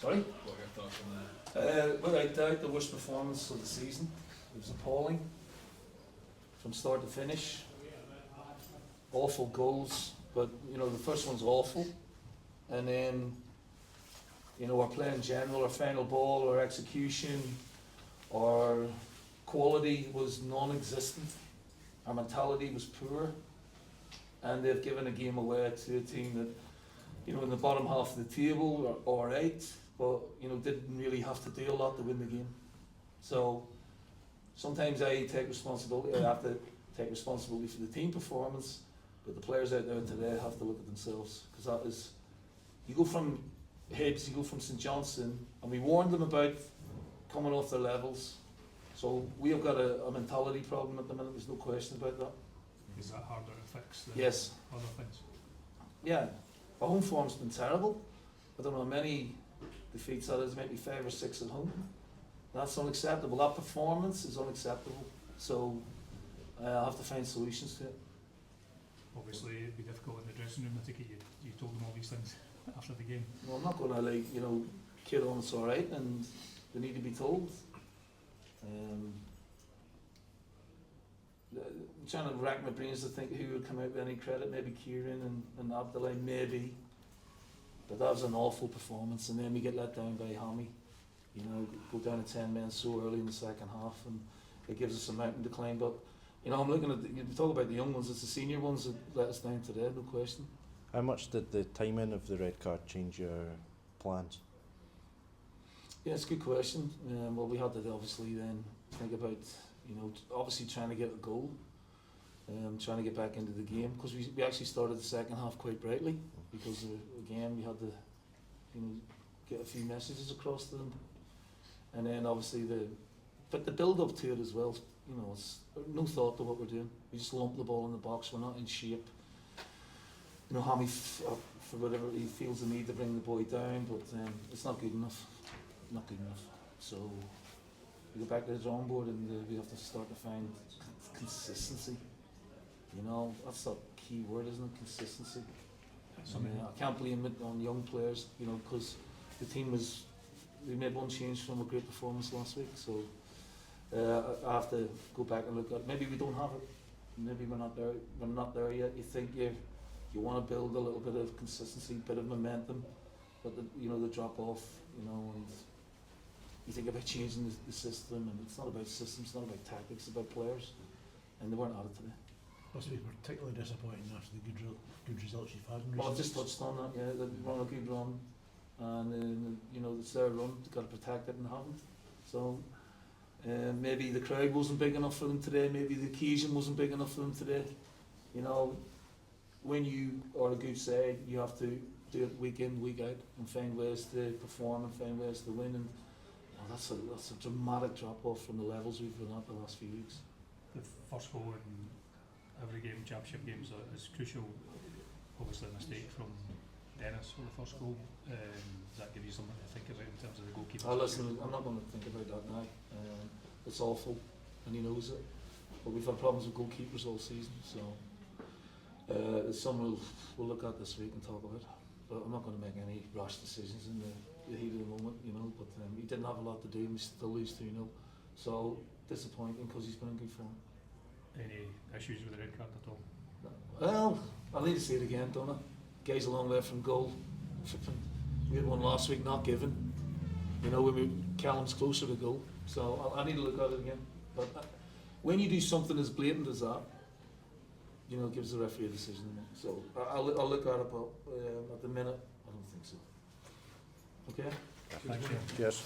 Sorry? What are your thoughts on that? Without doubt, the worst performance of the season. It was appalling from start to finish. Awful goals, but the first one's awful, and then our play in general, our final ball, our execution, our quality was non-existent. Our mentality was poor, and they've given a game away to a team that, in the bottom half of the table are alright, but didn't really have to do a lot to win the game. So sometimes I take responsibility. I have to take responsibility for the team performance, but the players out there today have to look at themselves, because that is, you go from Hibs, you go from St Johnstone, and we warned them about coming off their levels. So we have got a mentality problem at the minute. There's no question about that. Is that harder to fix than Yes. other things? Yeah, our home form's been terrible. I don't know how many defeats that is, maybe 5 or 6 at home. That's unacceptable. That performance is unacceptable. So I have to find solutions to it. Obviously, it'd be difficult in the dressing room. I think you told them all these things after the game. Well, I'm not going to kid on it's alright, and they need to be told. I'm trying to rack my brains to think who would come out with any credit. Maybe Kieran and Abdullah, maybe. But that was an awful performance, and then we get let down by Hammy. Go down to 10 men so early in the second half, and it gives us a mountain to climb. But I'm looking at you talk about the young ones. It's the senior ones that let us down today, no question. How much did the timing of the red card change your plans? Yeah, it's a good question. Well, we had to obviously then think about, obviously trying to get a goal, trying to get back into the game, because we actually started the second half quite brightly, because again we had to, get a few messages across to them, and then obviously but the build up to it as well. It's no thought to what we're doing. We just lump the ball in the box. We're not in shape. Hammy, for whatever he feels the need to bring the boy down, but it's not good enough. Not good enough. So we go back to the drawing board, and we have to start to find consistency. That's the key word, isn't it? Consistency. I can't blame it on young players, because the team we made one change from a great performance last week. So I have to go back and look at. Maybe we don't have it. Maybe we're not there. We're not there yet. You think you want to build a little bit of consistency, bit of momentum, but the drop off, and you think about changing the system, and it's not about systems, it's not about tactics, it's about players, and they weren't at it today. Must be particularly disappointing after the good results you've had in recent Well, I've just touched on that. Yeah, they run a good run, and then it's their run. They've got to protect it and haven't. So maybe the crowd wasn't big enough for them today. Maybe the occasion wasn't big enough for them today. When you are a good side, you have to do it week in, week out, and find ways to perform and find ways to win. And that's a dramatic drop off from the levels we've been at the last few weeks. The first goal in every game, championship games, is crucial. Obviously, a mistake from Dennis for the first goal. Does that give you something to think about in terms of the goalkeeper? Listen, I'm not going to think about that now. It's awful, and he knows it. But we've had problems with goalkeepers all season, so it's something we'll look at this week and talk about. But I'm not going to make any rash decisions in the heat of the moment, But he didn't have a lot to do, and we still lose 2-0. So disappointing, because he's been in good form. Any issues with the red card at all? Well, I'll need to see it again, don't I? Guy's a long way from goal. We had one last week not given. When Callum's closer to goal. So I need to look at it again. But when you do something as blatant as that, it gives the referee a decision. So I'll look at it, but at the minute, I don't think so. Okay? Cheers.